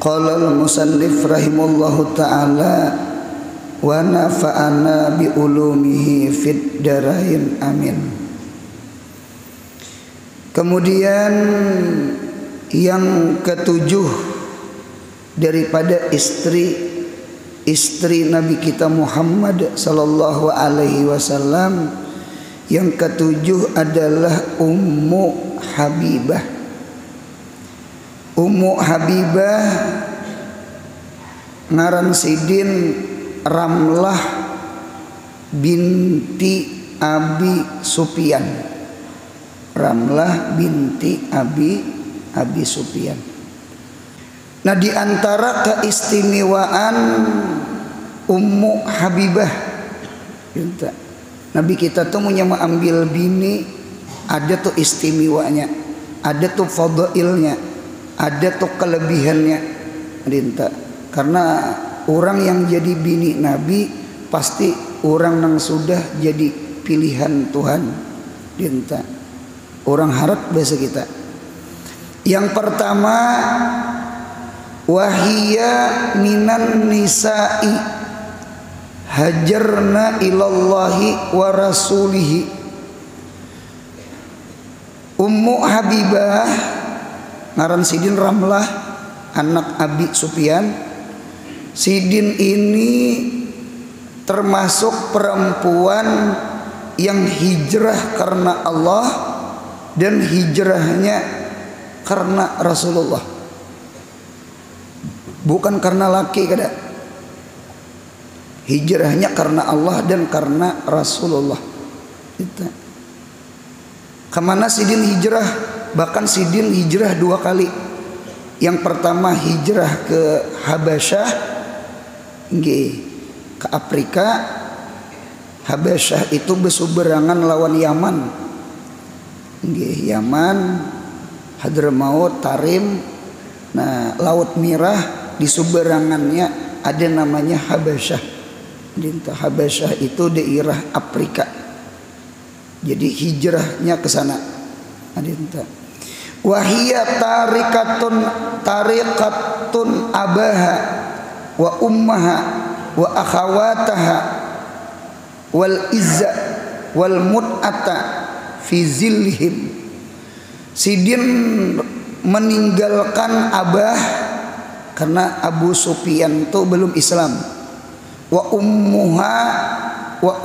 Qala al-musannif rahimallahu ta'ala wa nafa'ana bi ulumihi fid darain amin. Kemudian yang ketujuh daripada istri Nabi kita Muhammad sallallahu alaihi wasallam, yang ketujuh adalah Ummu Habibah. Ummu Habibah ngaran sidin Ramlah binti Abi Sufyan. Ramlah binti Abi Sufyan. Nah, di antara keistimewaan Ummu Habibah, Nabi kita tuh punya ambil bini, ada tuh istimewanya, ada tuh fadailnya, ada tuh kelebihannya. Karena orang yang jadi bini Nabi pasti orang yang sudah jadi pilihan Tuhan. Orang harap bahasa kita. Yang pertama, wahia minan nisa'i hajarna ilallahi wa rasulihi. Ummu Habibah ngaran sidin Ramlah, anak Abi Sufyan. Sidin ini termasuk perempuan yang hijrah karena Allah dan hijrahnya karena Rasulullah, bukan karena laki kada. Hijrahnya karena Allah dan karena Rasulullah. Kemana sidin hijrah? Bahkan sidin hijrah 2 kali. Yang pertama hijrah ke Habasyah, ke Afrika. Habasyah itu berseberangan lawan Yaman. Yaman, Hadramaut, Tarim. Nah, Laut Merah di seberangannya ada namanya Habasyah. Habasyah itu daerah Afrika. Jadi hijrahnya ke sana. Wahia tariqatun abaha wa ummaha wa akhawataha wal izza wal mut'ata fi zillihim. Sidin meninggalkan abah karena Abu Sufyan itu belum Islam. Wa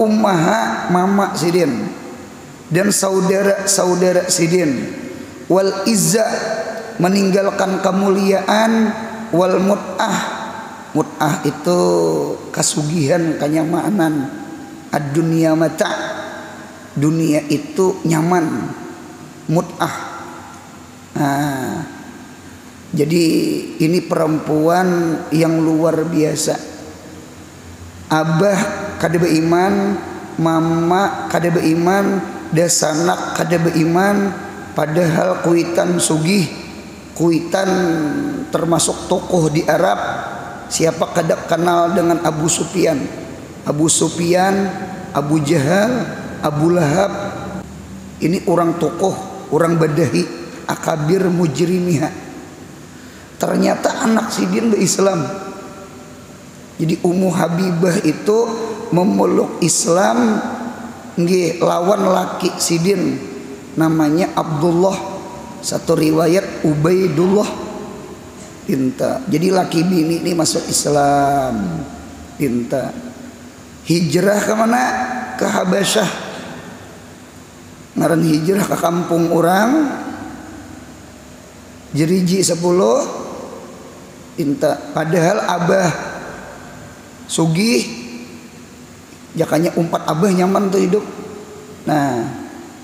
ummaha mama sidin dan saudara-saudara sidin. Wal izza meninggalkan kemuliaan. Wal mut'ah itu kasugihan, kenyamanan. Ad-dunya mata', dunia itu nyaman. Mut'ah. Nah, jadi ini perempuan yang luar biasa. Abah kada beriman, mama kada beriman, dasanak kada beriman, padahal kuitan sugih, kuitan termasuk tokoh di Arab. Siapa kada kenal dengan Abu Sufyan? Abu Sufyan, Abu Jahal, Abu Lahab. Ini orang tokoh, orang badahi, akabir mujrimiha. Ternyata anak sidin berislam. Jadi Ummu Habibah itu memeluk Islam lawan laki sidin namanya Abdullah, satu riwayat Ubaidullah. Jadi laki bini ini masuk Islam. Hijrah ke mana? Ke Habasyah. Ngaran hijrah ke kampung orang Jeriji 10. Padahal abah sugih, jakanya umpat abah nyaman tuh hidup. Nah,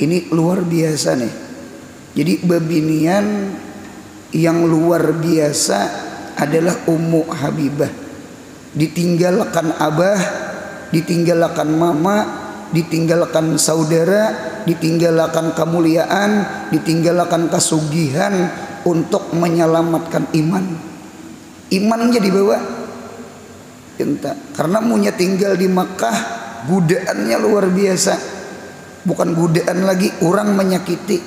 ini luar biasa nih. Jadi bebinian yang luar biasa adalah Ummu Habibah. Ditinggalkan abah, ditinggalkan mama, ditinggalkan saudara, ditinggalkan kemuliaan, ditinggalkan kesugihan untuk menyelamatkan iman. Imannya dibawa. Karena munya tinggal di Makkah, godaannya luar biasa. Bukan godaan lagi, orang menyakiti.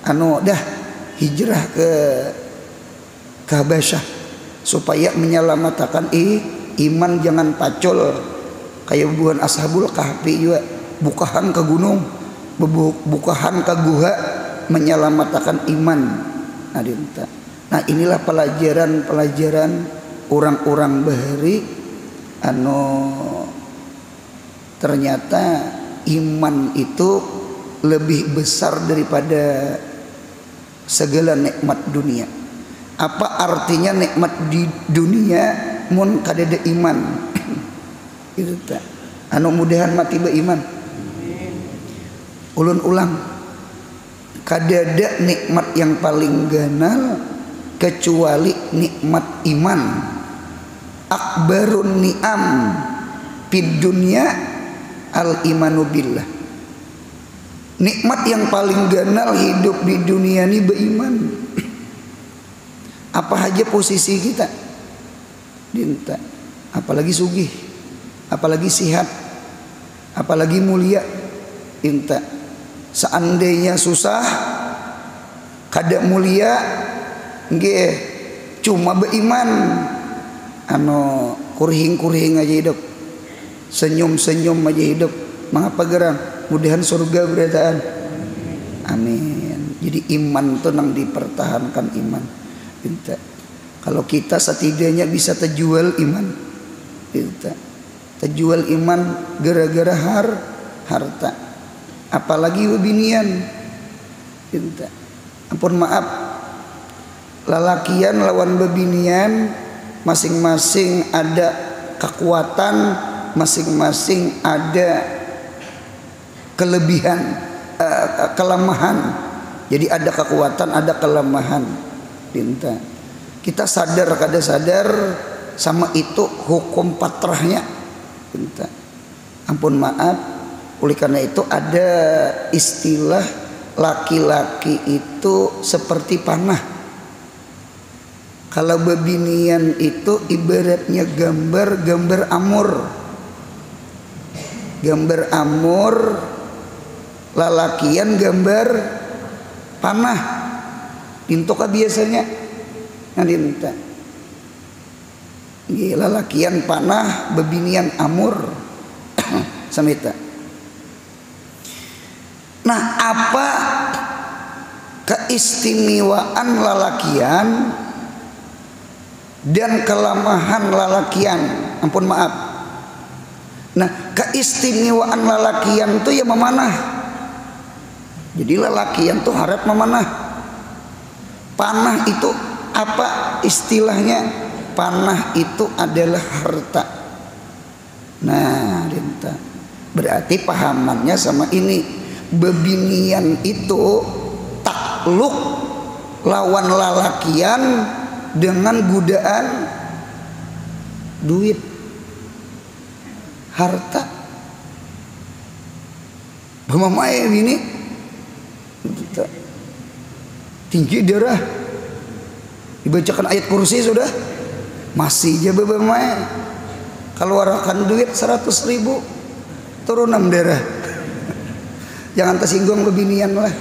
Dah hijrah ke ke Habasyah supaya menyelamatkan iman jangan pacul kayak bukan ashabul kahfi juga, bukahan ke gunung, bukahan ke guha menyelamatkan iman. Nah inilah pelajaran orang-orang bahari ternyata iman itu lebih besar daripada segala nikmat dunia. Apa artinya nikmat di dunia mun kadada iman? Itu tak. Mudahan mati beriman. Ulun ulang. Kadada nikmat yang paling ganal kecuali nikmat iman. Akbarun ni'am fid dunya al imanu billah. Nikmat yang paling ganal hidup di dunia ini beriman. Apa aja posisi kita dinta, apalagi sugih, apalagi sihat, apalagi mulia dinta. Seandainya susah kada mulia nggih cuma beriman kurhing aja hidup, senyum aja hidup, mengapa gerang mudahan surga berataan. Amin. Jadi iman tuh nang dipertahankan iman. Binta. Kalau kita setidaknya bisa terjual iman, binta. Terjual iman gara-gara harta, apalagi bebinian, binta. Ampun maaf, lalakian lawan bebinian masing-masing ada kekuatan, masing-masing ada kelebihan, kelemahan. Jadi ada kekuatan, ada kelemahan. Pinta. Kita sadar kada sadar sama itu hukum patrahnya. Pinta. Ampun maaf, oleh karena itu ada istilah laki-laki itu seperti panah. Kalau bebinian itu ibaratnya gambar amur. Gambar amur, lalakian gambar panah. Intoka biasanya ngadinta. Lalakian panah, bebinian amur. Samita. Nah, apa keistimewaan lalakian dan kelemahan lalakian? Ampun maaf. Nah, keistimewaan lalakian itu ya memanah. Jadi lalakian tuh harap memanah. Panah itu apa istilahnya? Panah itu adalah harta. Nah, dinta. Berarti pahamannya sama ini. Bebinian itu takluk lawan lalakian dengan godaan duit, harta. Bemamae ini tinggi darah, dibacakan ayat kursi sudah masih aja bebemae. Kalau warakan duit 100.000 turun 6 darah. Jangan tersinggung bebinian lah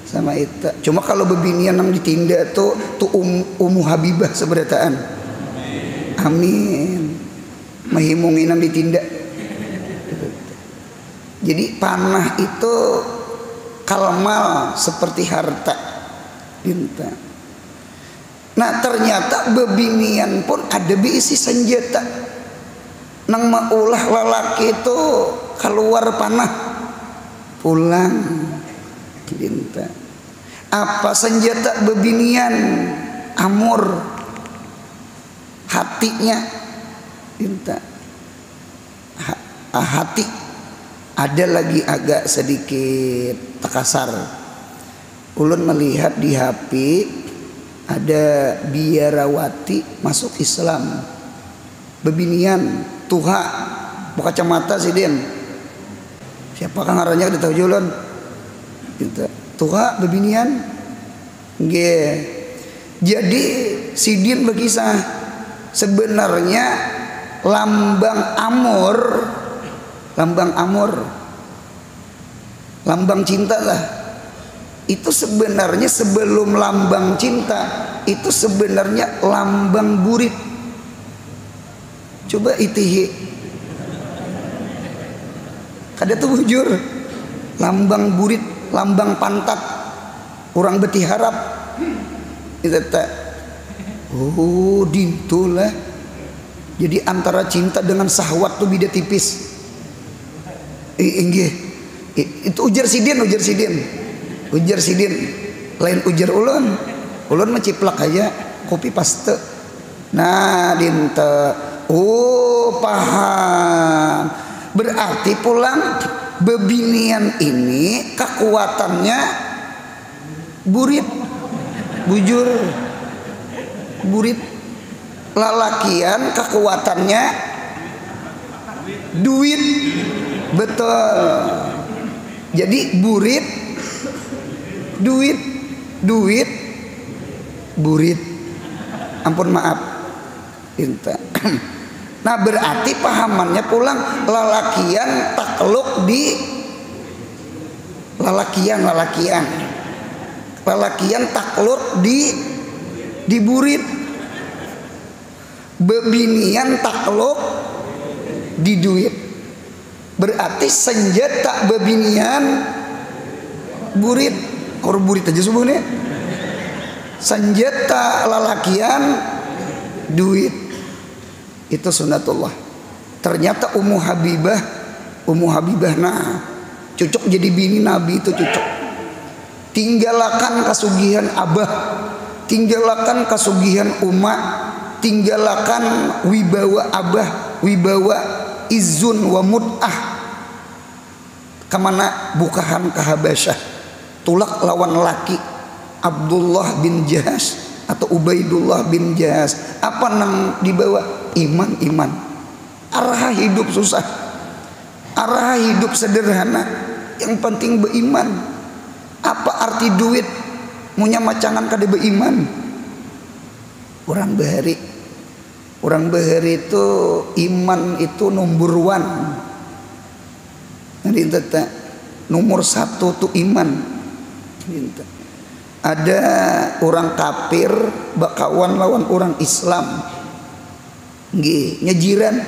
sama itu. Cuma kalau bebinian yang ditindak tuh Ummu Habibah seberataan. Amin. Mahimungin yang ditindak. Jadi panah itu kalmal seperti harta. Dinta. Nah ternyata bebinian pun ada diisi senjata. Nang maulah lalaki itu keluar panah pulang. Dinta. Apa senjata bebinian? Amur, hatinya. Dinta. Hati. Ada lagi agak sedikit takasar. Ulun melihat di HP ada biarawati masuk Islam, bebinian, tuha, buka kacamata sih Din. Siapa kan ngarannya kita tahu jualan. Tuha bebinian, nggih. Jadi si Din berkisah sebenarnya lambang amur, lambang cinta lah. Itu sebenarnya sebelum lambang cinta itu sebenarnya lambang burit. Coba itihi. Kada tuh bujur. Lambang burit, lambang pantat. Orang beti harap. Itu tak. Oh, dintulah. Jadi antara cinta dengan syahwat tuh beda tipis. Inggih. Itu ujar sidin. Ujar sidin. Lain ujar ulun. Ulun menciplak aja kopi paste. Nah, dinta. Oh, paham. Berarti pulang bebinian ini kekuatannya burit. Bujur. Burit. Lalakian kekuatannya duit. Betul. Jadi burit, duit, burit. Ampun maaf. Inta. Nah, berarti pahamannya pulang lalakian takluk di lalakian takluk di burit. Bebinian takluk di duit. Berarti senjata bebinian burit. Orang burit aja sebenarnya. Senjata lalakian duit. Itu sunnatullah. Ternyata Ummu Habibah nah cocok jadi bini Nabi itu cocok. Tinggalkan kasugihan abah, tinggalkan kasugihan umat, tinggalkan wibawa abah, wibawa izun wa mut'ah. Kemana? Bukahan ke Habasyah. Tulak lawan laki Abdullah bin Jahas atau Ubaidullah bin Jahas. Apa nang dibawa? Iman. Arah hidup susah, arah hidup sederhana. Yang penting beriman. Apa arti duit? Munya macangan kada beriman. Orang bahari itu iman itu number one. Jadi nomor satu tuh iman. Ada orang kafir bakawan lawan orang Islam. Nggih, nyejiran,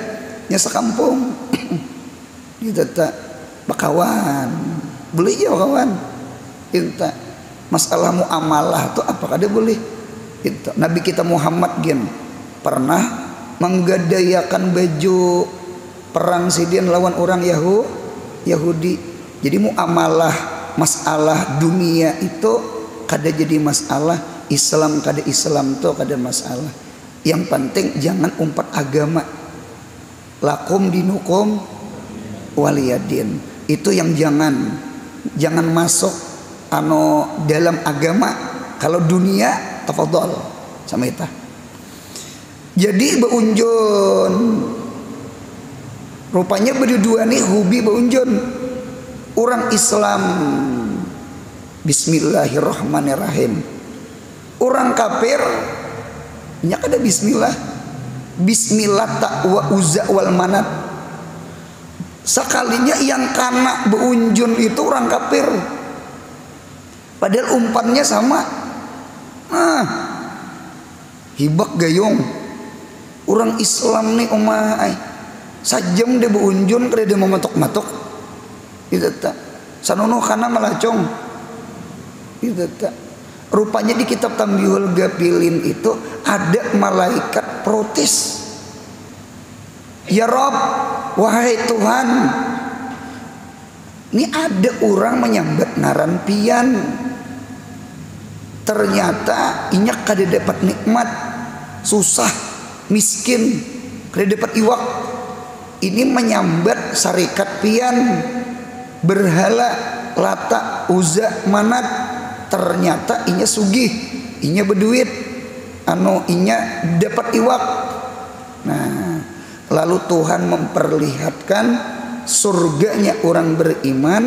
nya sekampung. Gitu tak bakawan. Boleh ya kawan. Itu masalah muamalah tuh apakah dia boleh? Itu Nabi kita Muhammad gen pernah menggadaikan baju perang sidin lawan orang Yahudi. Jadi muamalah masalah dunia itu kada jadi masalah, Islam kada Islam tuh kada masalah. Yang penting jangan umpat agama. Lakum dinukum waliyadin. Itu yang jangan masuk dalam agama. Kalau dunia tafadhol sama itu. Jadi beunjun. Rupanya berdua nih hubi beunjun. Orang Islam bismillahirrahmanirrahim. Orang kafir nya kada bismillah. Bismillah tak wa uzza wal manat. Sekalinya yang kana beunjun itu orang kafir. Padahal umpannya sama. Hibak gayung. Orang Islam nih omai. Sajam dia beunjun kada dia mematok-matok. Itu tak. Sanono kana malacong. Itu tak. Rupanya di kitab Tambihul Gafilin itu ada malaikat protes. Ya Rob, wahai Tuhan, ini ada orang menyambat ngaran pian. Ternyata inyak kada dapat nikmat, susah, miskin, kada dapat iwak. Ini menyambat syarikat pian, berhala, Lata, Uzza, Manat. Ternyata inya sugih, inya berduit, inya dapat iwak. Nah, lalu Tuhan memperlihatkan surganya orang beriman,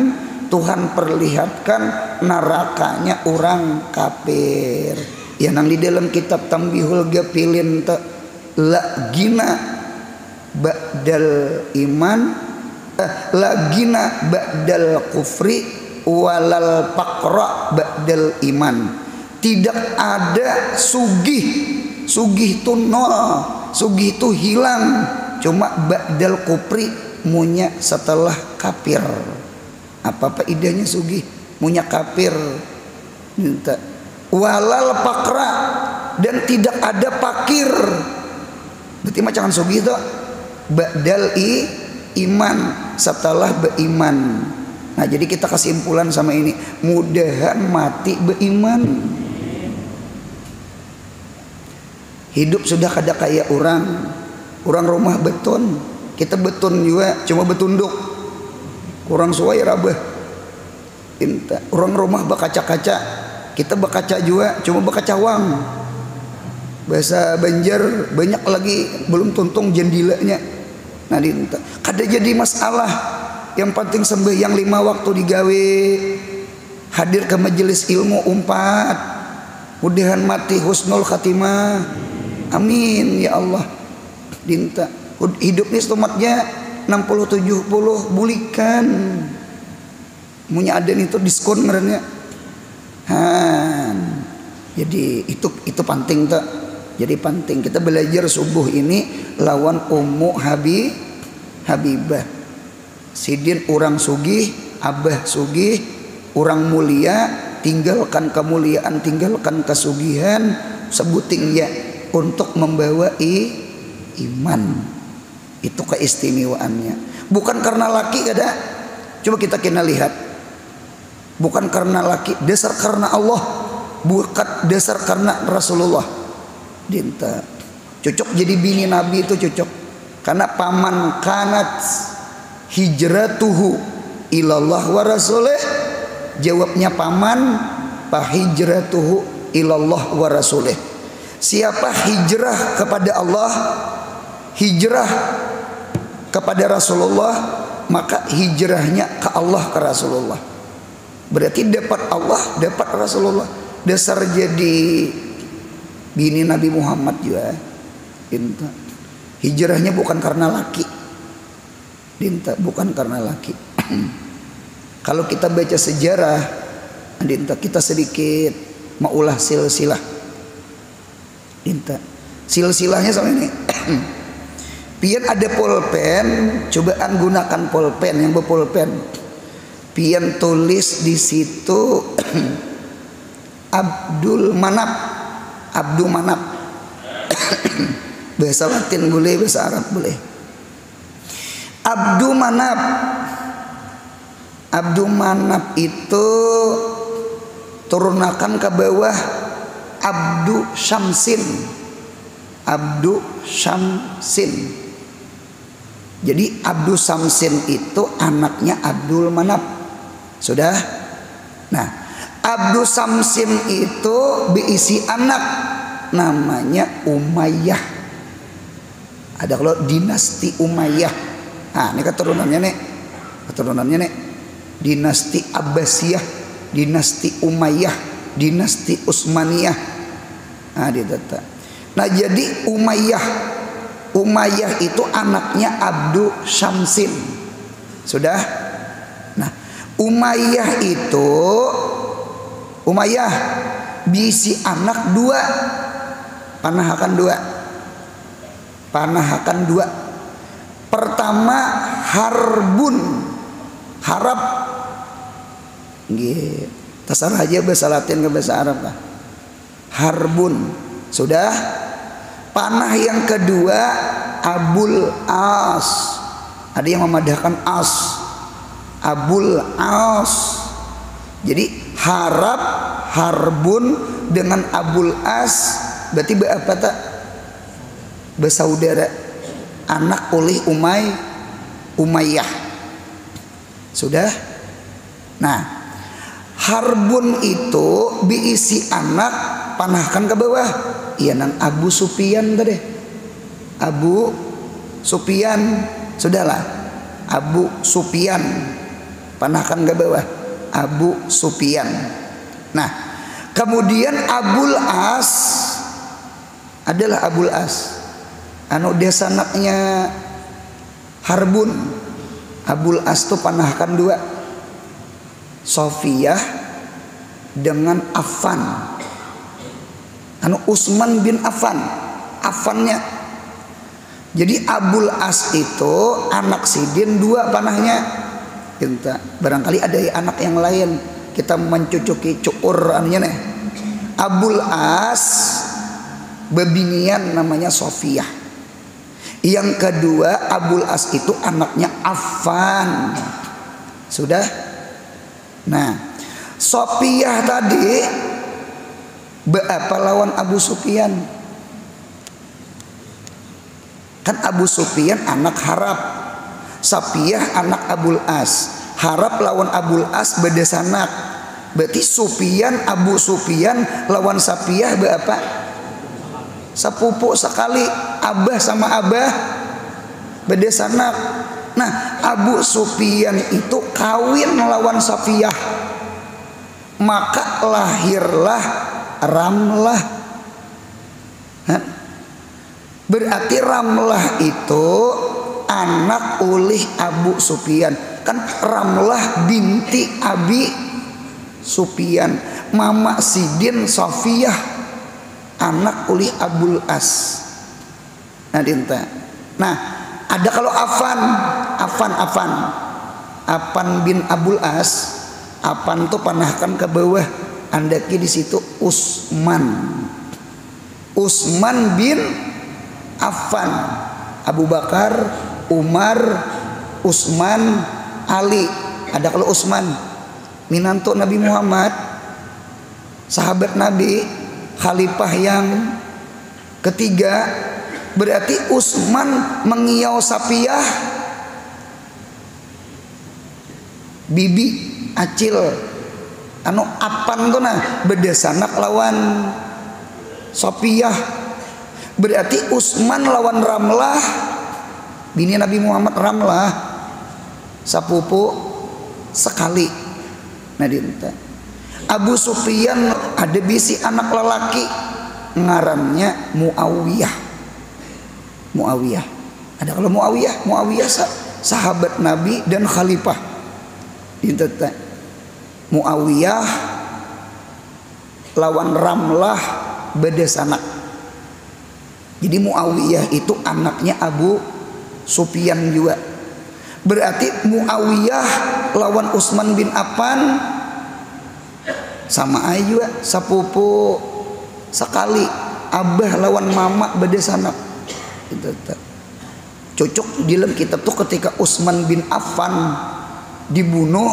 Tuhan perlihatkan nerakanya orang kafir. Ya nang di dalam kitab Tambihul Gafilin la gina ba'dal iman, la gina ba'dal kufri walal faqra ba'dal iman. Tidak ada sugih. Sugih itu nol, sugih itu hilang. Cuma ba'dal kufri, munya setelah kafir. Apa idenya sugih? Munya kafir. Minta walal pakra, dan tidak ada fakir. Berarti mah jangan sugih tuh. Ba'dal iman, setelah beriman. Nah jadi kita kesimpulan sama ini, mudahan mati beriman. Hidup sudah kada kayak orang rumah beton, kita beton juga cuma betunduk, kurang suai rabah. Orang rumah bakaca-kaca, kita bakaca juga cuma bakacawang. Bahasa Banjar banyak lagi belum tuntung jendilanya. Nah kada jadi masalah. Yang penting sembahyang 5 waktu digawe, hadir ke majelis ilmu 4, mudahan mati husnul khatimah, amin ya Allah. Dinta hidup ini stomatnya 60-70 bulikan, munya ada itu diskon ngarannya. Jadi itu penting tak. Jadi penting kita belajar subuh ini lawan Ummu Habibah. Sidin orang sugih, abah sugih, orang mulia, tinggalkan kemuliaan, tinggalkan kesugihan, sebuting ya untuk membawa iman. Itu keistimewaannya. Bukan karena laki kada. Coba kita kena lihat. Bukan karena laki, dasar karena Allah, bukan dasar karena Rasulullah. Dinta cocok jadi bini Nabi itu cocok. Karena paman kanat hijratuhu ilallah wa rasulih, jawabnya paman, fa hijratuhu ilallah wa rasulih. Siapa hijrah kepada Allah, hijrah kepada Rasulullah, maka hijrahnya ke Allah, ke Rasulullah. Berarti dapat Allah, dapat Rasulullah. Dasar jadi bini Nabi Muhammad juga. Hijrahnya bukan karena laki. Dinta bukan karena laki. Kalau kita baca sejarah, dinta kita sedikit maulah silsilah. Dinta silsilahnya sama ini. Pian ada pulpen, cobaan gunakan pulpen yang berpulpen. Pian tulis di situ Abdul Manap. Bahasa Latin boleh, bahasa Arab boleh. Abdul Manap itu turunakan ke bawah Abdu Syamsin. Jadi Abdu Syamsin itu anaknya Abdul Manap. Sudah? Nah, Abdu Syamsin itu berisi anak namanya Umayyah. Ada kalau dinasti Umayyah. Nah, ini keturunannya nih dinasti Abbasiyah, dinasti Umayyah, dinasti Utsmaniyah. Nah, ditata. Nah, jadi Umayyah itu anaknya Abdu Syamsin. Sudah? Nah, Umayyah bisi anak 2, panahakan 2. Pertama Harbun, harap, terserah aja bahasa Latin ke bahasa Arab lah. Harbun, sudah. Panah yang kedua Abul As. Ada yang memadahkan As, Abul As. Jadi harap, Harbun dengan Abul As berarti apa tak? Bersaudara. Anak oleh Umayyah. Sudah? Nah, Harbun itu diisi anak, panahkan ke bawah. Iya nang Abu Sufyan tadi. Abu Sufyan, sudahlah. Abu Sufyan, panahkan ke bawah. Abu Sufyan. Nah, kemudian Abul As adalah Abul As. Desa anaknya Harbun. Abul As itu panahkan 2. Sofiyah dengan Affan. anu Utsman bin Affan, Affannya. Jadi Abul As itu anak Sidin dua panahnya. Kita barangkali ada anak yang lain, kita mencucuki cukur anunya nih. Abul As bebinian namanya Sofiyah. Yang kedua Abul As itu anaknya Affan. Sudah. Nah, Sofiyah tadi apa lawan Abu Sufyan? Kan Abu Sufyan anak Harab, Safiyah anak Abul As. Harab lawan Abul As beda sanak. Berarti Sufyan Abu Sufyan lawan Safiyah apa? Sepupu sekali, abah sama abah beda sanak. Nah, Abu Sufyan itu kawin lawan Safiyah. Maka lahirlah Ramlah. Berarti Ramlah itu anak ulih Abu Sufyan. Kan Ramlah binti Abi Sufyan. Mama Sidin Safiyah anak ulih Abul As. Nah, ada kalau Affan bin Abul As. Affan tuh panahkan ke bawah. Andaki di situ Utsman bin Affan, Abu Bakar, Umar, Utsman, Ali. Ada kalau Utsman minantu Nabi Muhammad, sahabat Nabi, khalifah yang ketiga. Berarti Utsman mengiau Safiyah bibi acil anu Affan tuh nah beda sanak lawan Safiyah. Berarti Utsman lawan Ramlah bini Nabi Muhammad. Ramlah sapupu sekali. Nah dinta Abu Sufyan ada bisi anak lelaki ngarannya Muawiyah. Ada kalau Muawiyah sahabat Nabi dan khalifah. Dinta Muawiyah lawan Ramlah beda sanak. Jadi Muawiyah itu anaknya Abu Sufyan juga. Berarti Muawiyah lawan Utsman bin Affan sama aja juga sapupu sekali. Abah lawan mama beda sanak. Cocok di dalam kitab tuh ketika Utsman bin Affan dibunuh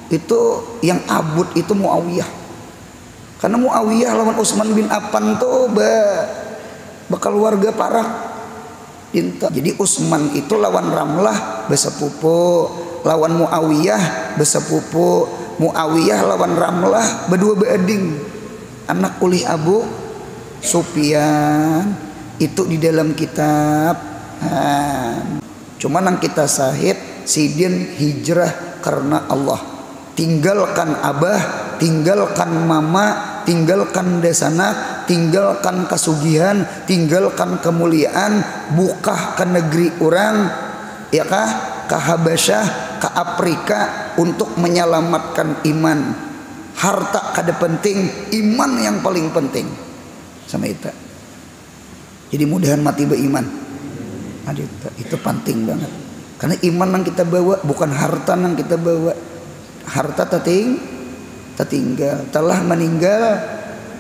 itu yang abut itu Muawiyah. Karena Muawiyah lawan Utsman bin Affan tuh bakal warga parah. Jadi Utsman itu lawan Ramlah besepupu, lawan Muawiyah besepupu. Muawiyah lawan Ramlah berdua beading, anak ulih Abu Sufyan. Itu di dalam kitab. Cuman yang kita sahid Sidin hijrah karena Allah. Tinggalkan abah, tinggalkan mama, tinggalkan desana, tinggalkan kasugihan, tinggalkan kemuliaan, bukah ke negeri orang, ya kah? Ke Habasyah, ke Afrika untuk menyelamatkan iman. Harta kada penting, iman yang paling penting. Sama itu. Jadi mudahan mati beriman. Itu penting banget. Karena iman yang kita bawa bukan harta yang kita bawa. Harta tertinggal, telah meninggal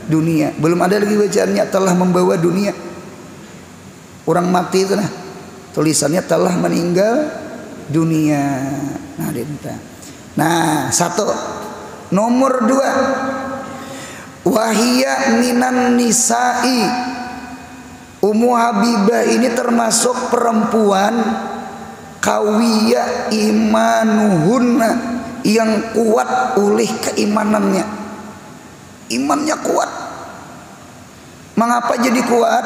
dunia. Belum ada lagi bacaannya telah membawa dunia. Orang mati itu nah tulisannya telah meninggal dunia. Nah, satu. Nomor dua, wahia minan nisa'i. Ummu Habibah ini termasuk perempuan kawiya imanuhunna, yang kuat oleh keimanannya. Imannya kuat. Mengapa jadi kuat?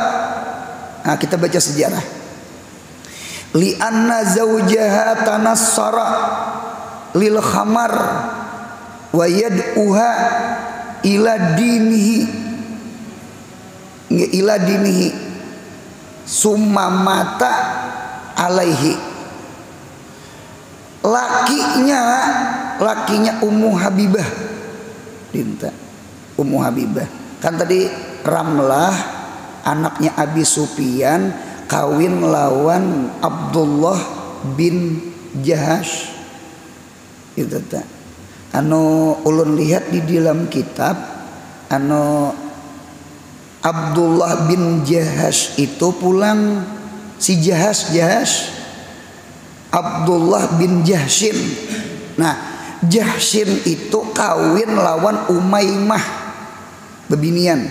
Nah, kita baca sejarah. Li'anna zawjaha tanassara lil khamar wa yad'uha ila dinihi summa mata alaihi. Lakinya Ummu Habibah. Ummu Habibah kan tadi Ramlah anaknya Abi Sufyan kawin lawan Abdullah bin Jahash. Itu teh anu ulun lihat di dalam kitab, anu Abdullah bin Jahash itu pulang si Jahash Abdullah bin Jahshin. Nah, Jahshin itu kawin lawan Umaymah bebinian.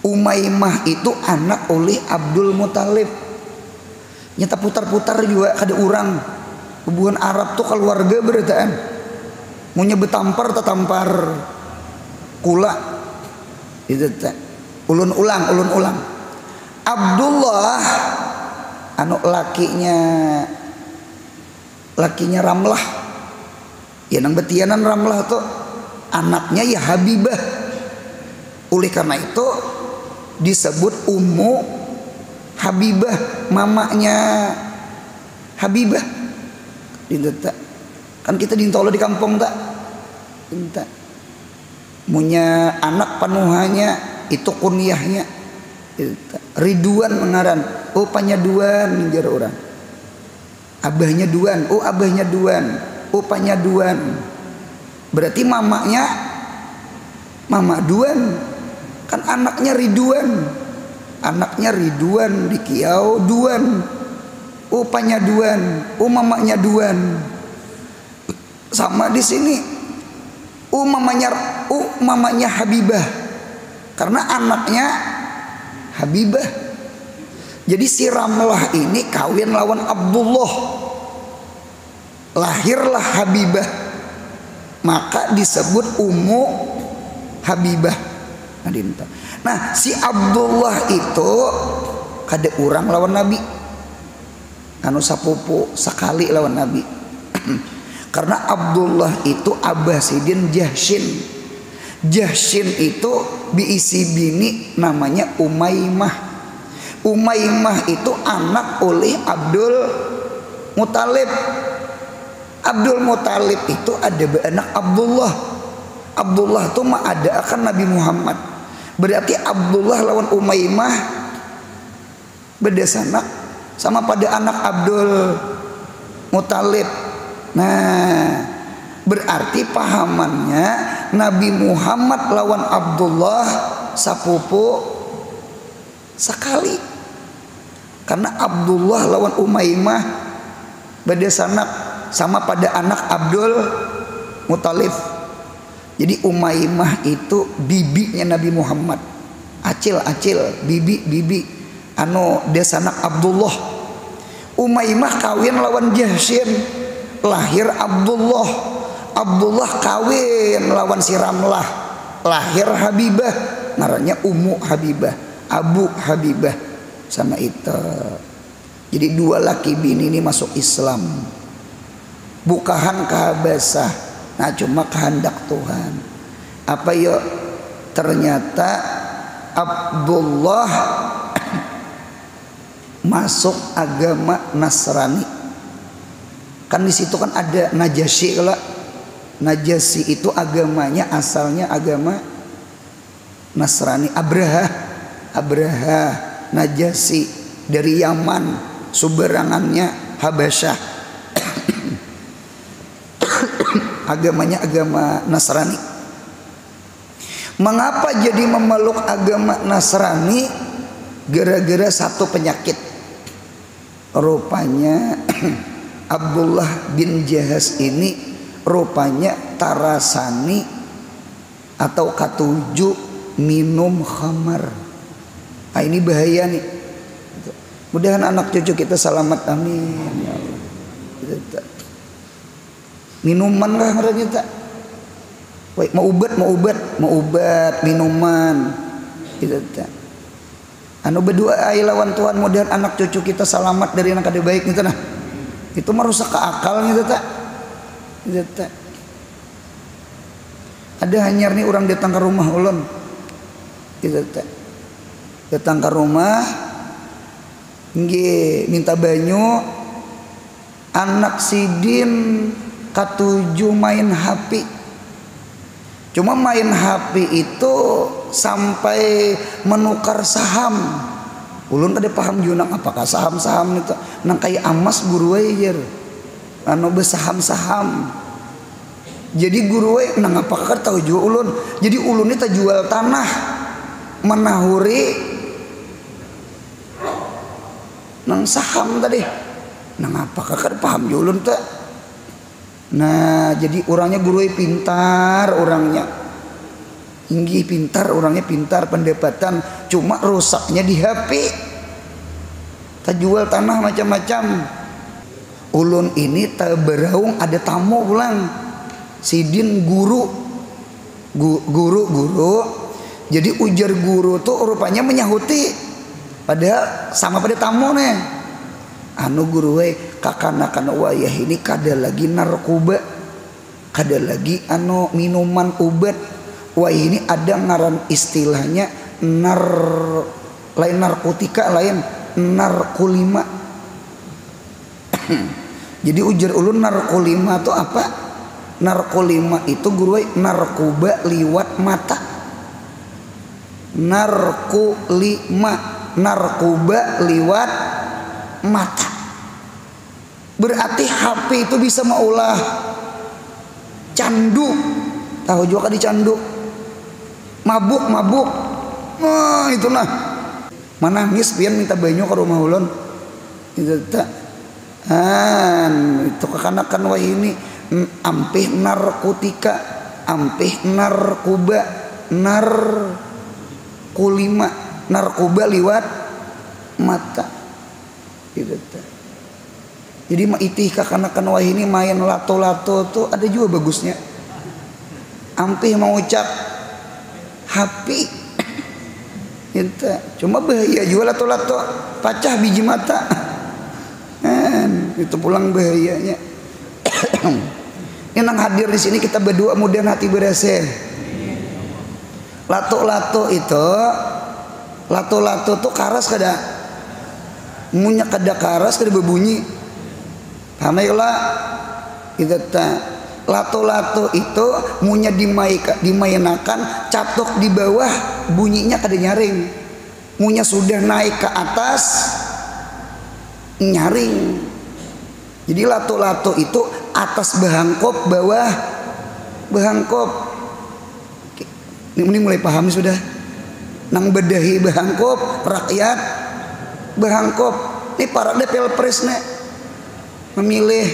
Umaymah itu anak oleh Abdul Muthalib. Nyata putar-putar juga kada urang. Hubungan Arab tuh keluarga berataan. Munya betampar tetampar kula. Itu teh. Ulun ulang. Abdullah anu lakinya Ramlah. Ya nang betianan Ramlah tuh anaknya ya Habibah. Oleh karena itu disebut Ummu Habibah, mamanya Habibah. Kan kita dintolo di kampung tak? Munya anak panuhanya itu kunyahnya Ridwan mengaran. Oh panya Duan jar orang. Abahnya Duan. Oh abahnya Duan. Oh panya Duan. Berarti mamanya Mama Duan. Kan anaknya Ridwan. Anaknya Ridwan di Kiau Duan. Oh panya Duan. Oh mamanya Duan. Sama di sini. Mamanya Habibah. Karena anaknya Habibah. Jadi si Ramlah ini kawin lawan Abdullah. Lahirlah Habibah. Maka disebut Ummu Habibah. Nah, si Abdullah itu kada urang lawan Nabi. Anu sapupu sekali lawan Nabi. Karena Abdullah itu Abah Sidin Jahshin. Jahshin itu diisi bini namanya Umaymah. Umaymah itu anak oleh Abdul Muthalib. Abdul Muthalib itu ada anak Abdullah. Abdullah itu mah ada akan Nabi Muhammad. Berarti Abdullah lawan Umaymah beda sanak sama pada anak Abdul Muthalib. Nah, berarti pahamannya Nabi Muhammad lawan Abdullah sapupu sekali. Karena Abdullah lawan Umaymah beda sanak sama pada anak Abdul Muthalib. Jadi Umaymah itu bibinya Nabi Muhammad. Acil bibi anu desanak Abdullah. Umaymah kawin lawan Jahshin. Lahir Abdullah. Abdullah kawin lawan si Ramlah. Lahir Habibah. Ngarannya Ummu Habibah, Abu Habibah. Sama itu. Jadi dua laki bini ini masuk Islam. Bukahan kehabasah. Nah cuma kehendak Tuhan. Apa yuk? Ternyata Abdullah masuk agama Nasrani. Kan di situ kan ada Najasyi lah. Najasyi itu agamanya asalnya agama Nasrani. Abraha Najasyi dari Yaman, suberangannya Habasyah. Agamanya agama Nasrani. Mengapa jadi memeluk agama Nasrani? Gara-gara satu penyakit. Rupanya Abdullah bin Jahash ini rupanya tarasani atau katuju minum khamar. Nah, ini bahaya nih. Mudahan anak cucu kita selamat, amin ya Allah. Minuman kah ngarannya tak? Mau ubat minuman. Gitu tak. Anu berdua ai lawan Tuhan mudahan anak cucu kita selamat dari anak kada baik gitu nah. Itu merusak ke akal gitu tak. Gitu tak. Ada hanyar nih orang datang ke rumah ulun. Gitu tak. Datang ke rumah nggih minta banyu anak sidin katuju main HP. Cuma main HP itu sampai menukar saham. Ulun tadi paham junang apakah saham-saham itu nang kayak emas guru aja anu besaham-saham. Jadi guru nang apakah tahu juga ulun. Jadi ulun itu jual tanah menahuri nang saham tadi. Nang apakah kan paham juga ulun tuh. Nah jadi orangnya guru pintar orangnya. Tinggi pintar orangnya pintar pendapatan cuma rusaknya di HP. Tak jual tanah macam-macam. Ulun ini tak beraung ada tamu pulang. Sidin guru. Jadi ujar guru tuh rupanya menyahuti. Padahal sama pada tamu nih. Anu guru kakanakan wayah ini kada lagi narkoba. Kada lagi anu minuman obat. Wah ini ada ngaran istilahnya lain narkotika lain narkolima. Jadi ujar ulun narkolima itu apa? Narkolima itu guru narkoba liwat mata. Narkoba liwat mata. Berarti HP itu bisa maulah candu. Tahu juga kan dicandu. Mabuk. Nah, itu nah. Manangis pian minta banyu ke rumah ulun. Itu tak. Itu kekanakan wah ini ampih narkotika, ampih narkoba, narkolima, narkoba liwat mata. Itu tak. Jadi maitih kekanakan wah ini main lato-lato tuh ada juga bagusnya. Ampih mau ucap happy itu cuma bahaya jual lato-lato pacah biji mata itu pulang bahayanya. Yang hadir di sini kita berdua mudah hati berhasil. Lato-lato tuh karas kada munya kada karas kada berbunyi paham ya lah itu tak. Lato-lato itu munya dimainakan catok di bawah bunyinya kada nyaring. Munya sudah naik ke atas nyaring. Jadi lato-lato itu atas behangkop bawah behangkop. Ini mulai paham sudah. Nang bedahi behangkop rakyat behangkop. Ini para pilpres nih memilih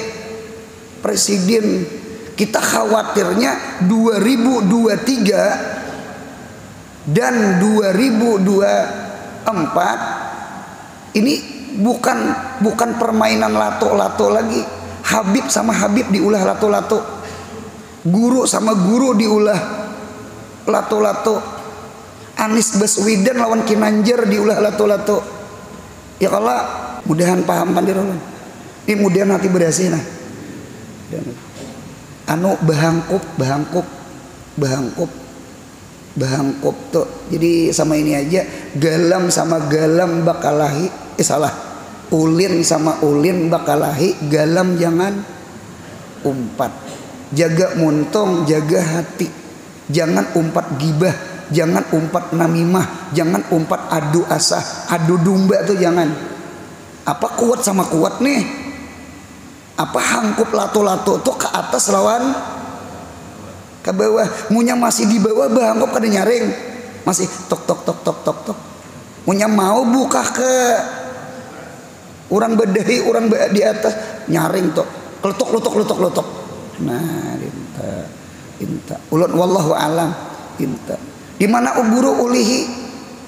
presiden. Kita khawatirnya 2023 dan 2024 ini bukan permainan lato-lato lagi. Habib sama Habib diulah lato-lato. Guru sama guru diulah lato-lato. Anies Baswedan lawan Kinanjar diulah lato-lato. Ya kalau mudahan paham kan dirulun. Ini mudahan nanti berhasil nah. Anu bahangkup tuh. Jadi sama ini aja galam sama galam bakalahi salah. Ulin sama ulin bakalahi galam jangan umpat. Jaga muntong, jaga hati. Jangan umpat gibah, jangan umpat namimah, jangan umpat adu asah, adu domba tuh jangan. Apa kuat sama kuat nih? Apa hangkup lato-lato tuh ke atas lawan ke bawah. Munya masih di bawah bahangkup kada nyaring. Masih tok. Munya mau buka ke orang bedahi orang di atas nyaring tok. Letok. Nah, inta. Ulun wallahu alam inta. Di mana guru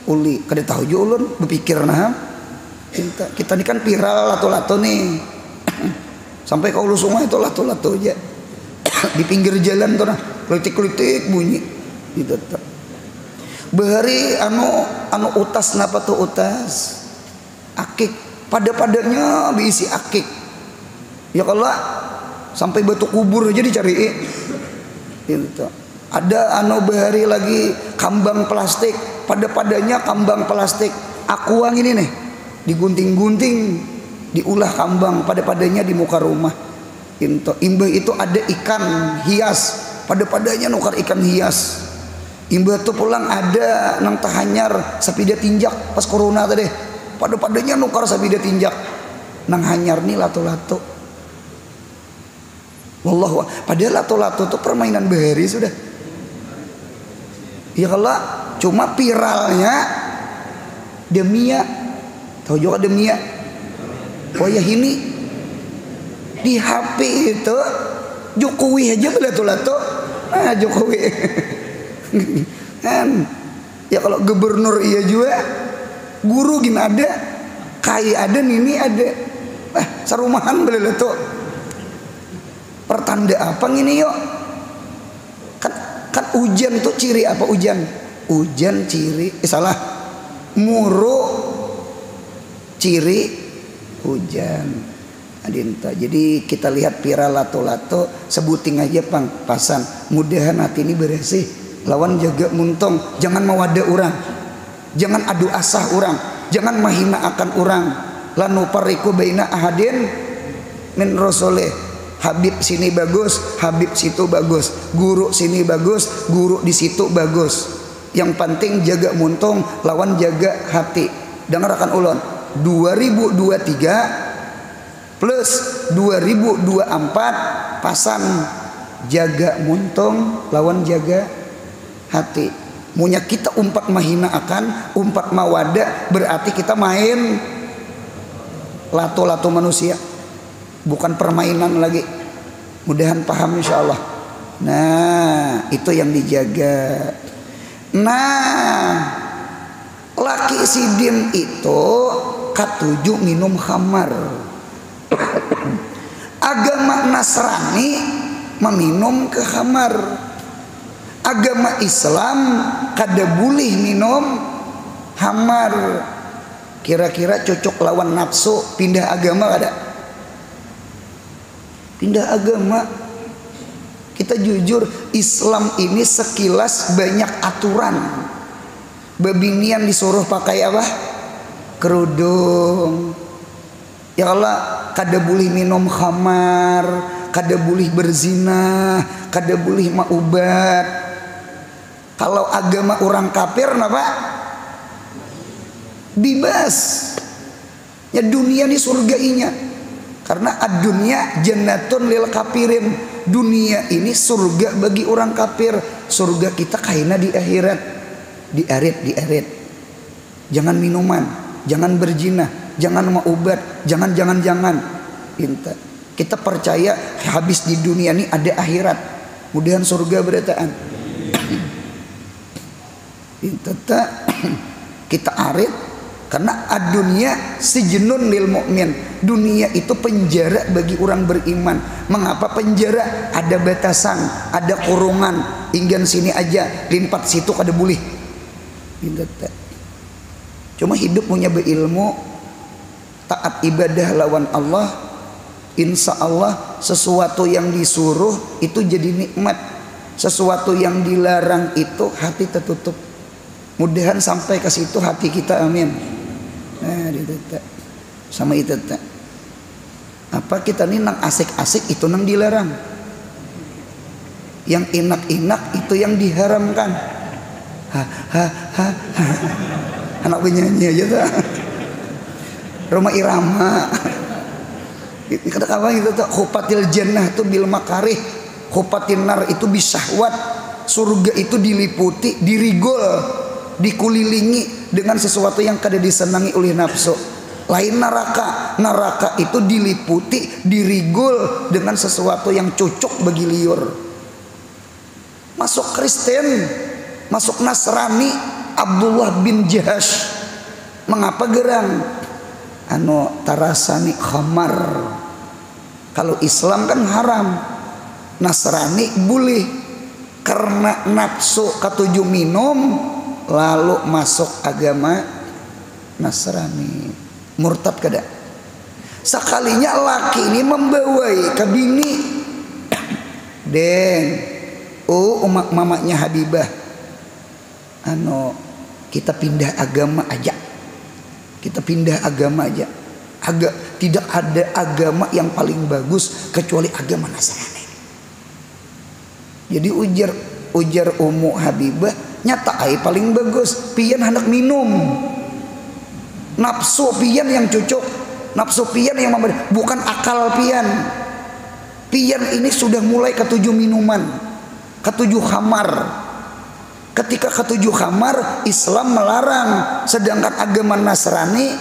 uli kada tahu juga ulun berpikir nah. Inta. Kita ini kan viral lato-lato nih. Sampai kau lu semua itu lato-lato aja di pinggir jalan tuh nah kletik bunyi gitu tuh. Bahari anu utas napa tuh utas akik pada-padanya diisi akik ya kalau sampai batu kubur aja dicari gitu. Ada anu bahari lagi kambang plastik pada-padanya kambang plastik akuang ini nih digunting-gunting diulah kambang pada-padanya di muka rumah. Imbah itu ada ikan hias pada-padanya nukar ikan hias. Imbah tuh pulang ada nang tahanyar sapida tinjak pas corona tadi. Pada-padanya nukar sapida tinjak. Nang hanyar nih lato-lato. Wallahu padahal lato-lato tuh permainan bahari sudah. Ya kalau cuma viralnya Demia. Tahu juga Demia? Oh ya ini di HP itu Jokowi aja belato-lato. Ah Jokowi. Kan ya kalau gubernur iya juga, guru gini ada, kai ada, nini ada, sarumahan beli tuh. Pertanda apa ini yuk? Kan hujan tuh ciri apa hujan? Hujan ciri salah, muru ciri hujan. Adinta. Jadi kita lihat viral lato-lato, sebuting aja pang pasan. Mudahan hati ini bersih. Lawan jaga muntong, jangan mawada orang, jangan adu asah orang, jangan mahina akan orang. Lanu pariku baina ahadin min rasulih. Habib sini bagus, Habib situ bagus, guru sini bagus, guru di situ bagus. Yang penting jaga muntong lawan jaga hati. Dengarkan ulun 2023 plus 2024 pasan jaga muntong lawan jaga hati. Munya kita umpat mahina akan umpat mawada berarti kita main lato-lato manusia, bukan permainan lagi. Mudahan paham insyaallah. Nah itu yang dijaga. Nah laki sidin itu katujuh minum khamar. Agama Nasrani meminum ke khamar. Agama Islam kada boleh minum hamar. Kira-kira cocok lawan nafsu, pindah agama kada? Pindah agama. Kita jujur, Islam ini sekilas banyak aturan. Babinian disuruh pakai apa? Kerudung. Ya Allah, kada boleh minum khamar, kada boleh berzina, kada boleh maubat. Kalau agama orang kafir apa? Bebas. Ya dunia ini surgainya. Karena ad-dunya jannatun lil kafirin. Dunia ini surga bagi orang kafir. Surga kita kaina di akhirat. Di arit. Jangan minuman, jangan berzina, jangan maubat, jangan. Inta. Kita percaya habis di dunia ini ada akhirat. Mudahan surga berataan. Kita arit karena dunia sijnun lil mukmin. Dunia itu penjara bagi orang beriman. Mengapa penjara? Ada batasan, ada kurungan. Inggan sini aja, limpat situ kada boleh. Cuma hidup punya berilmu, taat ibadah lawan Allah, insya Allah sesuatu yang disuruh itu jadi nikmat. Sesuatu yang dilarang itu hati tertutup. Mudahan sampai ke situ hati kita, amin. Nah, itu sama itu. Apa kita nih nang asik-asik itu nang dilarang. Yang enak-enak itu yang diharamkan. Anak penyanyi aja tuh. Roma Irama. Kata apa itu tuh? Khupatil jannah tuh bil makarih. Khupatin nar itu bisahwat. Surga itu diliputi, dirigol, dikulilingi dengan sesuatu yang kada disenangi oleh nafsu. Lain neraka itu diliputi, dirigol dengan sesuatu yang cocok bagi liur. Masuk Kristen, masuk Nasrani, Abdullah bin Jahash. Mengapa gerang? Tarasani khamar. Kalau Islam kan haram, Nasrani boleh karena nafsu ketujuh minum. Lalu masuk agama Nasrani, murtad kada. Sekalinya laki ini membawai ke bini, umak mamanya Habibah, kita pindah agama aja, tidak ada agama yang paling bagus kecuali agama Nasrani. Jadi ujar Ummu Habibah, Nyata ai paling bagus pian hendak minum. Nafsu pian yang cucuk, nafsu pian yang memberi, bukan akal pian. Pian ini sudah mulai ketujuh minuman, ketujuh khamar. Ketika ketujuh khamar, Islam melarang, sedangkan agama Nasrani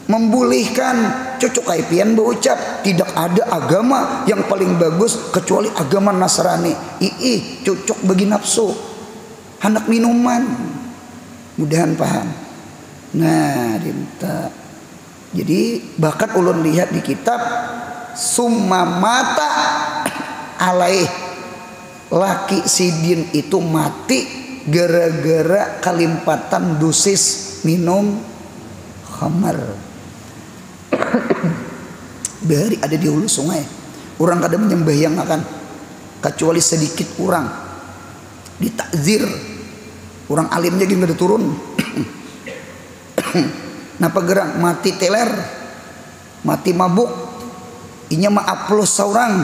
membolehkan. Cocok kai pian berucap, tidak ada agama yang paling bagus kecuali agama Nasrani. Cocok bagi nafsu. Hendak minuman, mudahan paham. Nah, dinta. Jadi bahkan ulun lihat di kitab summa mata alaih, laki sidin itu mati gara-gara kalimpatan dosis minum khamar. Bahari ada di hulu sungai, orang kadang menyembahyangkan kecuali sedikit orang ditakzir. Orang alimnya gini ada turun. Napa gerang mati teler, mati mabuk, inya mah aplus seorang.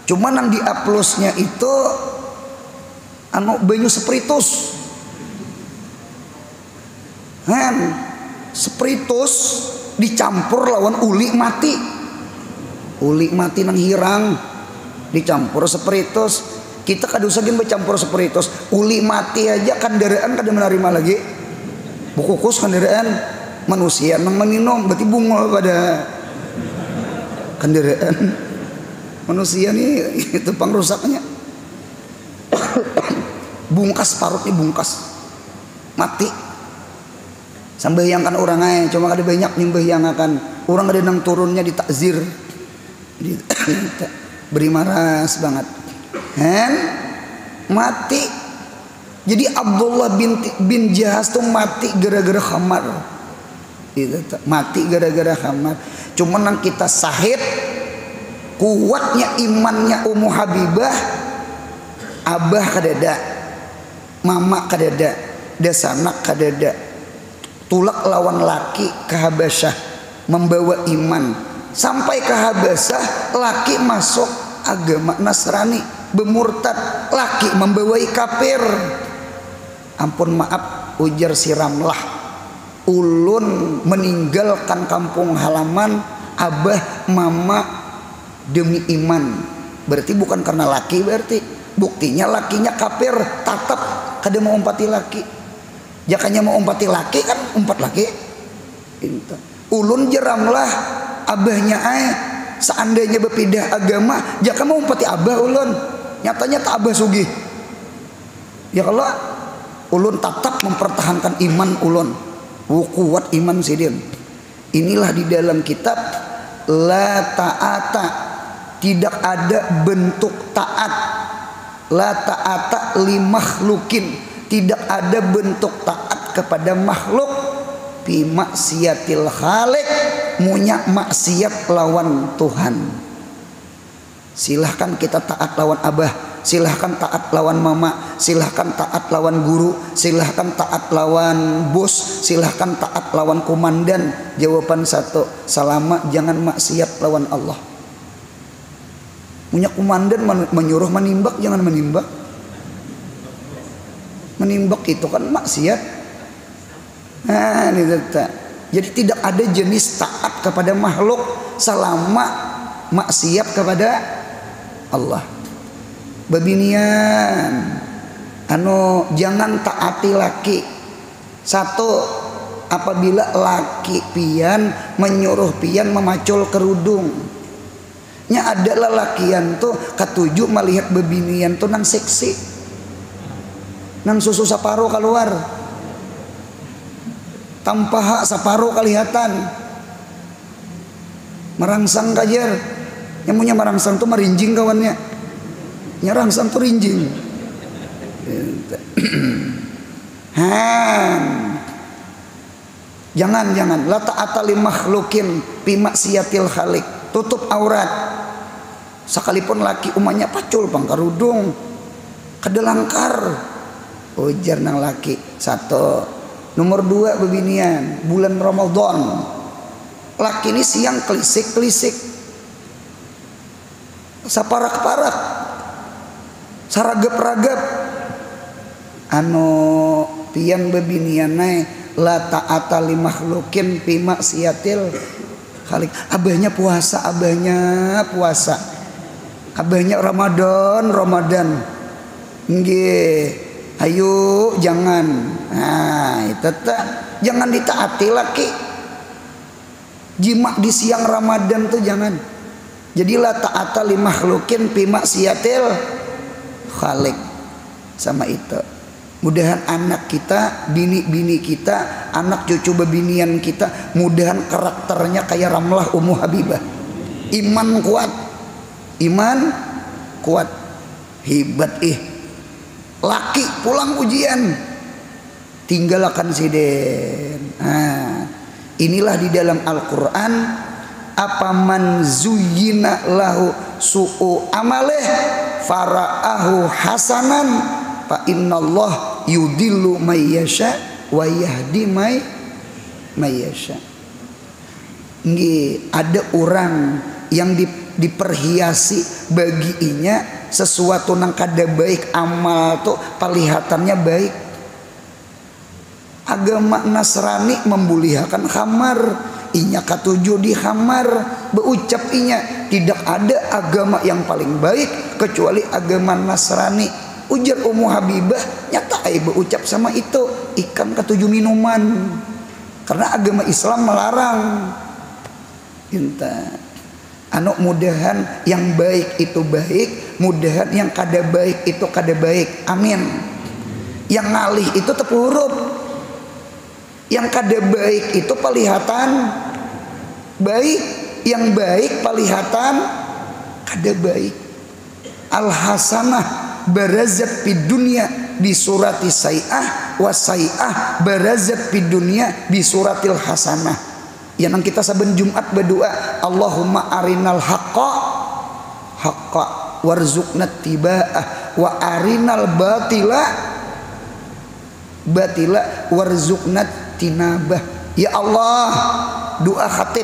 Cuma nang di aplusnya itu anu banyu spiritus. Spiritus dicampur lawan uli mati. Uli mati nang hirang dicampur spiritus. Kita kadusa gin bercampur spiritus. Uli mati aja kendaraan kada menerima lagi. Bukukus kendaraan manusia nang meninong berarti bungol pada kendaraan. Manusia nih itu pengrusaknya. Bungkas parutnya bungkas. Mati. Sambayangkan orang aja, cuma ada banyak nyembahyangakan. Orang ada nang turunnya ditakzir. Beri maras banget. Mati. Jadi Abdullah bin Jahaz tuh mati gara-gara khamar. Mati gara-gara khamar. Cuma nang kita sahid kuatnya imannya Ummu Habibah, abah kadada, mama kadada, dasanak kadada, tulak lawan laki ke Habasyah membawa iman. Sampai ke Habasyah laki masuk agama Nasrani, bermurtad, laki membawai kafir. Ampun maaf ujar si Ramlah, ulun meninggalkan kampung halaman abah mama demi iman. Berarti bukan karena laki, berarti buktinya lakinya kafir tatap kada mau umpati laki. Jakanya mau umpati laki kan umpat laki. Ulun jeramlah abahnya seandainya berpindah agama jaka mau umpati abah ulun. Nyatanya tak abah sugih. Ya kalau ulun tetap mempertahankan iman ulun. Kuat iman sidin. Inilah di dalam kitab la ta'ata, tidak ada bentuk taat. La ta'ata li makhlukin, tidak ada bentuk taat kepada makhluk fi maksiatil khaliq, munya maksiat lawan Tuhan. Silahkan kita taat lawan abah, silahkan taat lawan mama, silahkan taat lawan guru, silahkan taat lawan bos, silahkan taat lawan komandan. Jawaban satu, selama jangan maksiat lawan Allah. Punya komandan menyuruh menimbak, jangan menimbak. Menimbak itu kan maksiat. Nah, ini tak. Jadi tidak ada jenis taat kepada makhluk selama maksiat kepada Allah. Babinian jangan taati laki. Satu, apabila laki pian menyuruh pian memacul kerudung. Nya adalah lakian tuh ketujuh melihat babinian tuh nang seksi, nang susu saparo keluar, tanpa hak saparo kelihatan, merangsang kajar. Yang punya merangsang tuh merinjing kawannya. Nyerangsang tuh rinjing. Jangan la ta'ata li makhlukin fi maksiatil khaliq. Tutup aurat. Sekalipun laki umanya pacul pangkarudung, kedelangkar. Ujar nang laki. Satu. Nomor dua bebinian, bulan Ramadan. Laki ini siang kelisik-kelisik, saparak-parak, saragap-ragap, anu pian bebinian la ta'ata li makhlukin fi maksiatil khaliq. Abahnya puasa, abahnya Ramadan nggih. Ayo jangan, nah itu jangan ditaati laki. Jima di siang Ramadan tuh jangan. Jadilah ta'ata li makhlukin fi maksiatil khaliq. Sama itu. Mudahan anak kita, bini-bini kita, anak cucu bebinian kita, mudahan karakternya kayak Ramlah Ummu Habibah. Iman kuat, hebat laki pulang ujian tinggalkan siden. Nah, inilah di dalam Al-Quran, apa man zuyyina lahu su'u amalih fara'ahu hasanan fa innallah yudillu may yasha wa yahdi may yasha. Nggih, ada orang yang diperhiasi bagiinya sesuatu nang kada baik, amal tuh pelihatannya baik. Agama Nasrani membulihakan khamar, inya katuju di khamar, berucap inya tidak ada agama yang paling baik kecuali agama Nasrani. Ujar Ummu Habibah, nyata berucap sama itu ikan katuju minuman, karena agama Islam melarang. Inta anu mudahan yang baik itu baik, mudahan yang kada baik itu kada baik. Amin. Yang ngalih itu tepu huruf. Yang kada baik itu pelihatan baik, yang baik pelihatan kada baik. Al hasanah barazat fid dunya bi surati sai'ah wa sai'ah barazat fid dunya bi suratil hasanah. Yang kita saben Jumat berdoa, Allahumma arinal haqqa warzuqna tiba'ah wa arinal batila warzuqna tinabah. Ya Allah, doa khatib,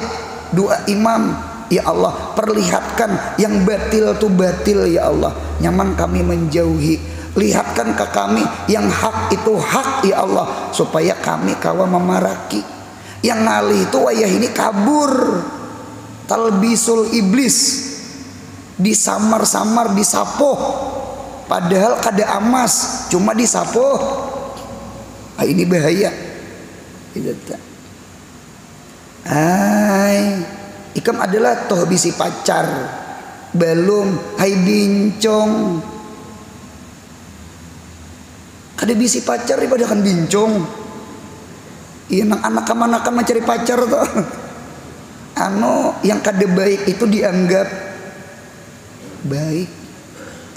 doa imam, ya Allah perlihatkan yang batil tu batil ya Allah, nyaman kami menjauhi. Lihatkan ke kami yang hak itu hak ya Allah, supaya kami kawa memaraki. Yang ngalih itu wayah ini kabur, talbisul iblis, disamar-samar, disapuh, padahal kada amas, cuma disapuh. Ini bahaya. Ikam adalah toh bisi pacar, belum hai bincong, kada bisi pacar daripada kan bincong. Iya, nang anak-anakan mencari pacar tuh. Anu yang kada baik itu dianggap baik.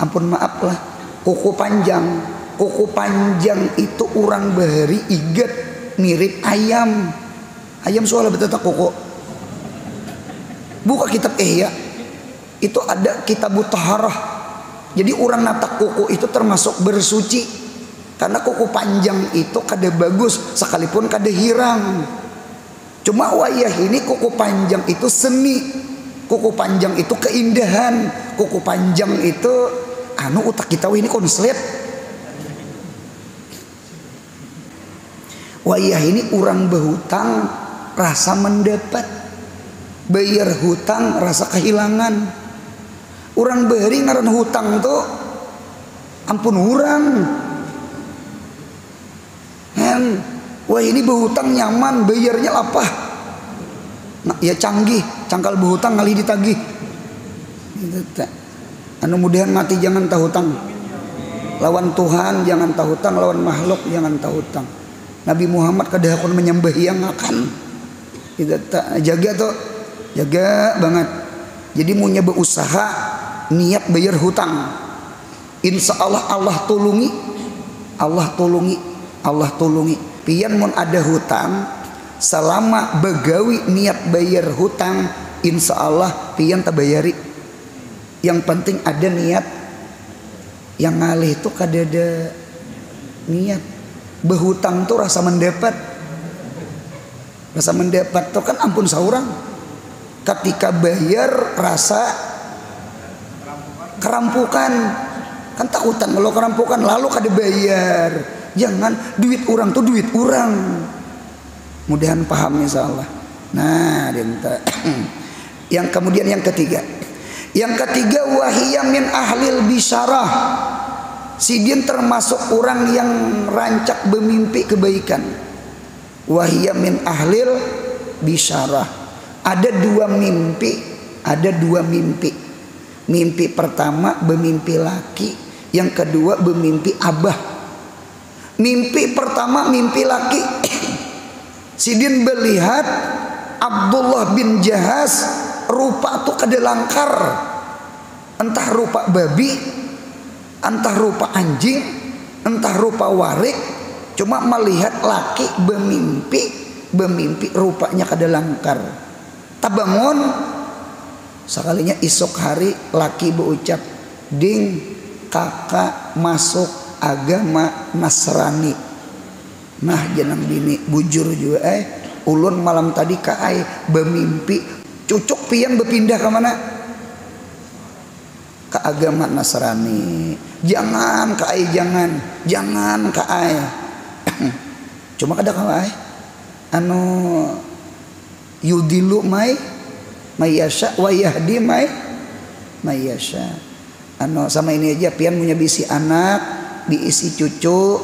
Ampun maaf lah, kuku panjang itu orang bahari igat mirip ayam. Ayam soalnya betul kuku. Buka kitab ya, itu ada kitab taharah. Jadi orang natak kuku itu termasuk bersuci. Karena kuku panjang itu kada bagus sekalipun kada hirang. Cuma wayah ini kuku panjang itu seni, kuku panjang itu keindahan, kuku panjang itu anu utak kita ini konslet. Wayah ini orang berhutang rasa mendapat, bayar hutang rasa kehilangan. Orang beri ngaran hutang tuh ampun orang. Wah ini berhutang nyaman, bayarnya apa? Nah, ya canggih, cangkal berhutang kali ditagih. Anu mudahan mati jangan tahu hutang. Lawan Tuhan jangan tahu hutang, lawan makhluk jangan tahu hutang. Nabi Muhammad kadahakun menyembah yang akan. Jaga tuh, jaga banget. Jadi munya berusaha niat bayar hutang. Insya Allah Allah tulungi. Pian mun ada hutang, selama begawi niat bayar hutang, insya Allah pian tabayari. Yang penting ada niat. Yang ngalih itu kada ada niat. Berhutang tuh rasa mendapat. Rasa mendapat tuh kan ampun saurang. Ketika bayar rasa kerampukan. Kan tak hutang kalau kerampukan lalu kada bayar. Jangan, duit orang tuh duit orang. Mudahan paham insyaallah. Nah, dinta. Yang kemudian yang ketiga. Yang ketiga wahiyya min ahlil bisyarah. Sidin termasuk orang yang rancak bermimpi kebaikan. Wahiyya min ahlil bisyarah. Ada dua mimpi. Mimpi pertama bermimpi laki, yang kedua bermimpi abah. Mimpi pertama mimpi laki. Sidin melihat Abdullah bin Jahaz rupa tuh kedelangkar, entah rupa babi, entah rupa anjing, entah rupa warik. Cuma melihat laki bermimpi rupanya kedelangkar. Tabangun sekalinya isuk hari laki berucap, ding kakak masuk agama Nasrani. Nah jenang bini bujur juga ulun malam tadi kaai bermimpi cucuk pian berpindah ke mana? Ke agama Nasrani. Jangan kaai, jangan kaai. Cuma kada kaai anu yudilu mayasya wa yahdi mayasya. Anu sama ini aja pian punya bisi anak, diisi cucu,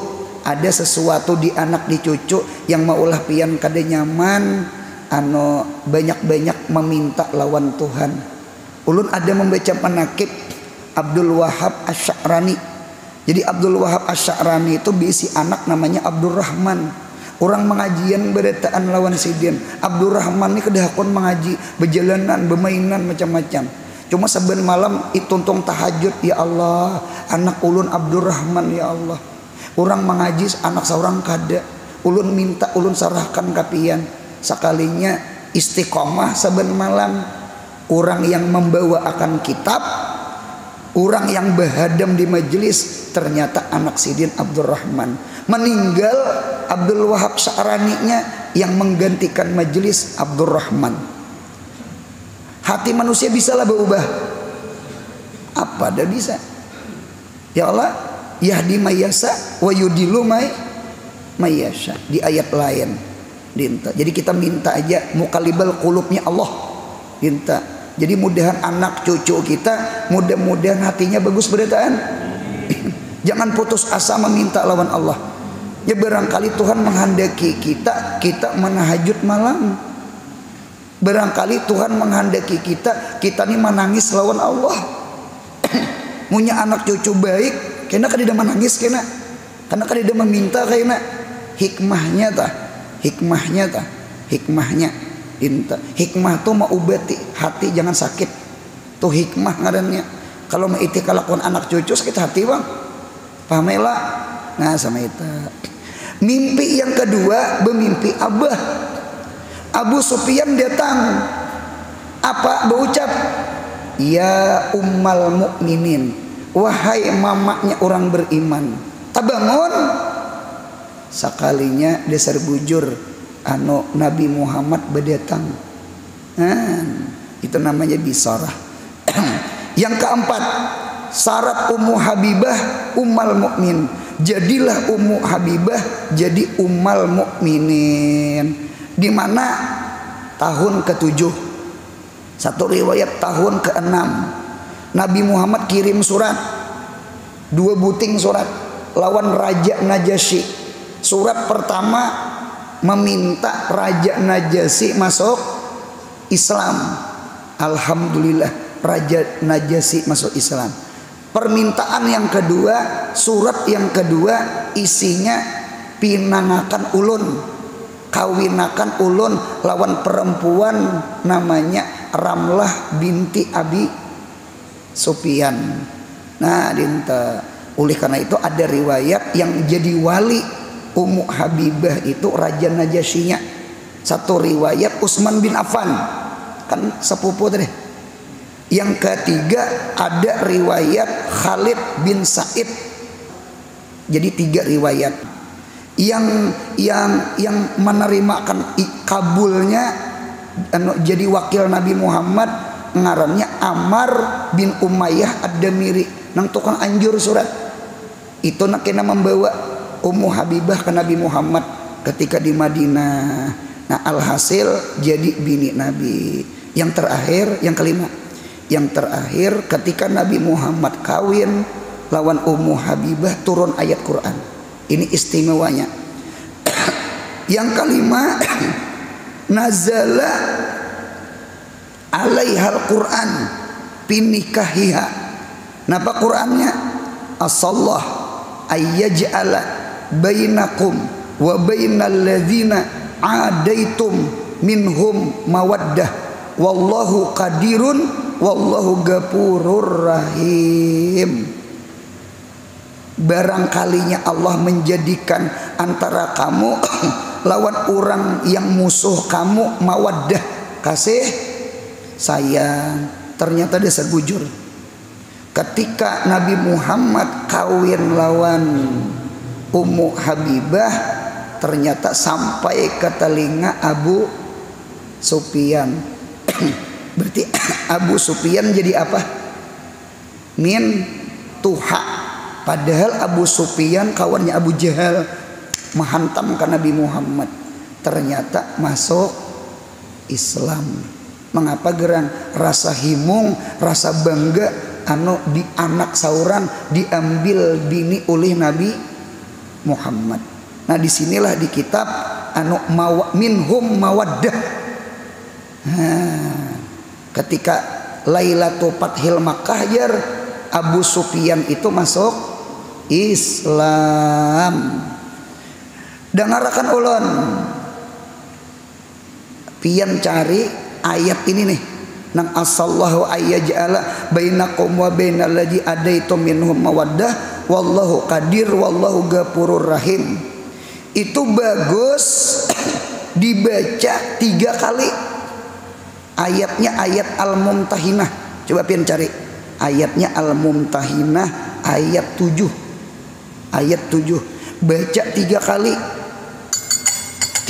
ada sesuatu di anak di cucu yang maulah pian kada nyaman, anu banyak-banyak meminta lawan Tuhan. Ulun ada membaca penakib Abdul Wahab Asy-Sya'rani. Jadi Abdul Wahab Asy-Sya'rani itu bisi anak namanya Abdurrahman. Orang mengajian beretaan lawan sidin. Abdurrahman ini kedahakon mengaji, berjalanan, bermainan macam-macam. Cuma saben malam ituntong tahajud, ya Allah, anak ulun Abdurrahman ya Allah. Orang mengaji anak seorang kada. Ulun minta ulun sarahkan kapian. Sekalinya istiqomah saben malam. Orang yang membawa akan kitab, orang yang berhadam di majelis, ternyata anak sidin Abdurrahman. Meninggal Abdul Wahab Sya'rani-nya, yang menggantikan majelis Abdurrahman. Hati manusia bisalah berubah. Apa dah bisa? Ya Allah, yahdi mayasa wa yudilu mayasya. Di ayat lain dinta. Jadi kita minta aja muqallibal qulubnya Allah dinta. Jadi mudahan anak cucu kita, mudah-mudahan hatinya bagus berataan. Jangan putus asa meminta lawan Allah. Ya barangkali Tuhan menghendaki kita menahajud malam. Barangkali Tuhan menghendaki kita ni menangis lawan Allah. Punya anak cucu baik, kena kada menangis kena. Karena kada meminta kena. Hikmahnya inta. Hikmah tuh mengobati hati jangan sakit. Tuh hikmah ngarannya. Kalau mau itikal lakukan anak cucu sakit hati bang. Pamela. Nah sama itu. Mimpi yang kedua bermimpi abah. Abu Sufyan datang. Apa berucap? Ya ummal mukminin, wahai mamaknya orang beriman. Tabangun. Sekalinya dasar bujur anu Nabi Muhammad berdatang. Itu namanya bisarah. Yang keempat, syarat Ummu Habibah ummal mukmin. Jadilah Ummu Habibah jadi ummal mukminin. Di mana tahun ke-7. Satu riwayat tahun ke-6. Nabi Muhammad kirim surat, 2 buting surat lawan Raja Najasyi. Surat pertama meminta Raja Najasyi masuk Islam. Alhamdulillah Raja Najasyi masuk Islam. Permintaan yang kedua, surat yang kedua isinya pinangakan ulun, kawinakan ulun lawan perempuan namanya Ramlah binti Abi Sufyan. Nah dinta. Oleh karena itu ada riwayat yang jadi wali Ummu Habibah itu Raja Najasyinya. Satu riwayat Utsman bin Affan, kan sepupu tadi. Yang ketiga ada riwayat Khalid bin Said. Jadi 3 riwayat. Yang menerimakan kabulnya jadi wakil Nabi Muhammad ngarannya Ammar bin Umayyah Ad-Damiri, nang tukang anjur surat. Itu nak kena membawa Ummu Habibah ke Nabi Muhammad ketika di Madinah. Nah alhasil jadi bini Nabi. Yang terakhir, yang kelima, yang terakhir ketika Nabi Muhammad kawin lawan Ummu Habibah turun ayat Quran. Ini istimewanya. Yang kelima, nazala alaihal Quran pinikahiha. Napa Qurannya? Asallah ayyaj'ala bainakum wa bainal ladzina adaitum minhum mawaddah wallahu qadirun wallahu ghafurur rahim. Barangkalinya Allah menjadikan antara kamu lawan orang yang musuh kamu mawaddah, kasih sayang. Ternyata dia segujur. Ketika Nabi Muhammad kawin lawan Ummu Habibah, ternyata sampai ke telinga Abu Sufyan. Berarti Abu Sufyan jadi apa? Min tuha. Padahal Abu Sufyan kawannya Abu Jahal, menghantam ke Nabi Muhammad. Ternyata masuk Islam. Mengapa gerang? Rasa himung, rasa bangga anu di anak sauran diambil bini oleh Nabi Muhammad. Nah disinilah di kitab anu minhum mawaddah. Ketika Lailatul Fathil Makkah jar Abu Sufyan itu masuk Islam. Dengarakan ulun, pian cari ayat ini nih, nang asallahu ayyaj'ala bainakum wa bainal ladzi adaitum minhum mawaddah wallahu qadir wallahu ghafurur rahim. Itu bagus dibaca 3 kali. Ayatnya ayat Al-Mumtahinah. Coba pian cari ayatnya Al-Mumtahinah ayat 7. Ayat 7 baca 3 kali.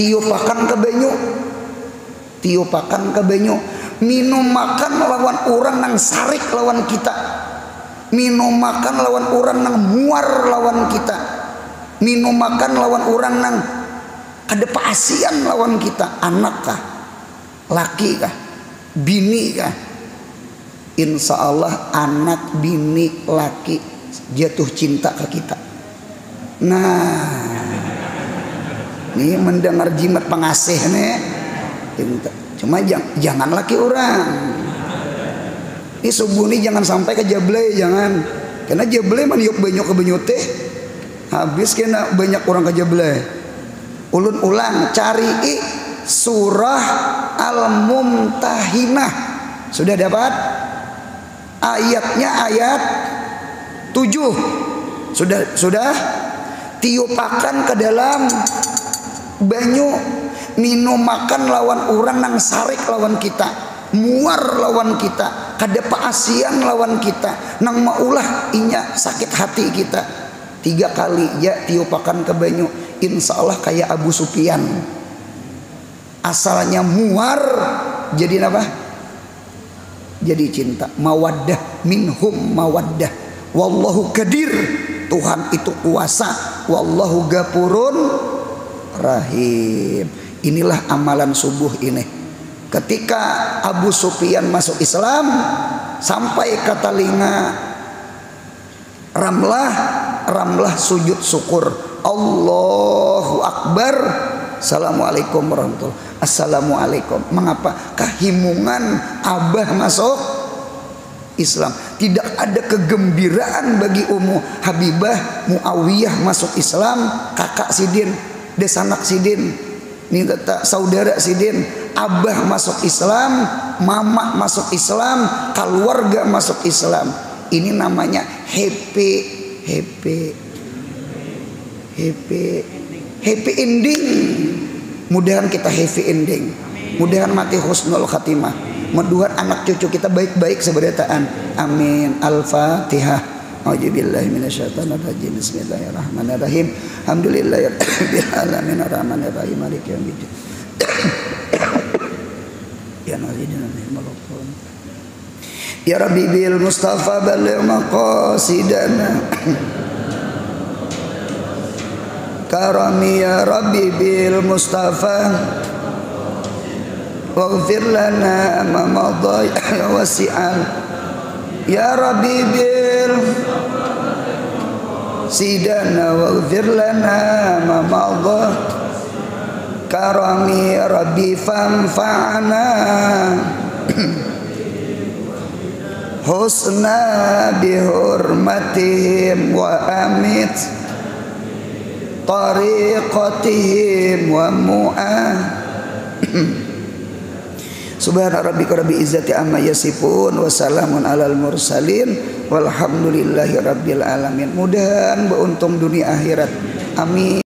Tiupakan ke banyu, tiupakan ke banyu. Minum makan lawan orang nang sarik lawan kita. Minum makan lawan orang nang muar lawan kita. Minum makan lawan orang nang ada paasian lawan kita. Anak kah? Laki kah? Bini kah? Insya Allah anak, bini, laki jatuh cinta ke kita. Nah, ini mendengar jimat pengasih nih. Cuma jangan laki orang. Ini subuh nih jangan sampai ke jablay, jangan. Karena jablay maniuk banyak ke banyu teh. Habis kena banyak orang ke jablay. Ulun ulang cari surah Al-Mumtahinah. Sudah dapat? Ayatnya ayat 7. Sudah tiupakan ke dalam banyu. Minum makan lawan orang nang sarik lawan kita, muar lawan kita, kada paasian lawan kita, nang maulah inya sakit hati kita. 3 kali ya tiupakan ke banyu. Insya Allah kayak Abu Sufyan. Asalnya muar jadi apa? Jadi cinta. Mawaddah minhum mawaddah. Wallahu qadir. Tuhan itu kuasa. Wallahu ghafurun rahim. Inilah amalan subuh ini. Ketika Abu Sufyan masuk Islam, sampai ke telinga Ramlah sujud syukur. Allahu Akbar. Assalamualaikum warahmatullahi. Assalamualaikum. Mengapa? Kehimungan Abah masuk Islam. Tidak ada kegembiraan bagi Ummu Habibah Muawiyah masuk Islam. Kakak Sidin, desanak Sidin, ini saudara Sidin, Abah masuk Islam, mama masuk Islam, keluarga masuk Islam. Ini namanya happy ending. Mudahan kita happy ending. Mudahan mati husnul khatimah. Mudahan anak cucu kita baik-baik seberataan. Amin. Al-Fatihah. A'udzubillahi minasyaitonir rajim. Bismillahirrahmanirrahim. Alhamdulillahirabbil alamin arrahmanir rahim maliki yaumiddin. Ya nazidina malakun. Ya Rabbi bil Mustafa balligh maqasidana. karami ya Rabbi bil Mustafa waghfir lana ma madha ya wasi'an ya Rabbi bil sidana waghfir lana ma madha karami ya Rabbi fanfa'na husna bihurmatihim wa amit tariqatihim wa mu'ah. Subhana rabbika rabbil izzati amma yasifun wa salamun alal mursalin walhamdulillahi rabbil alamin. Mudah-mudahan beruntung dunia akhirat. Amin.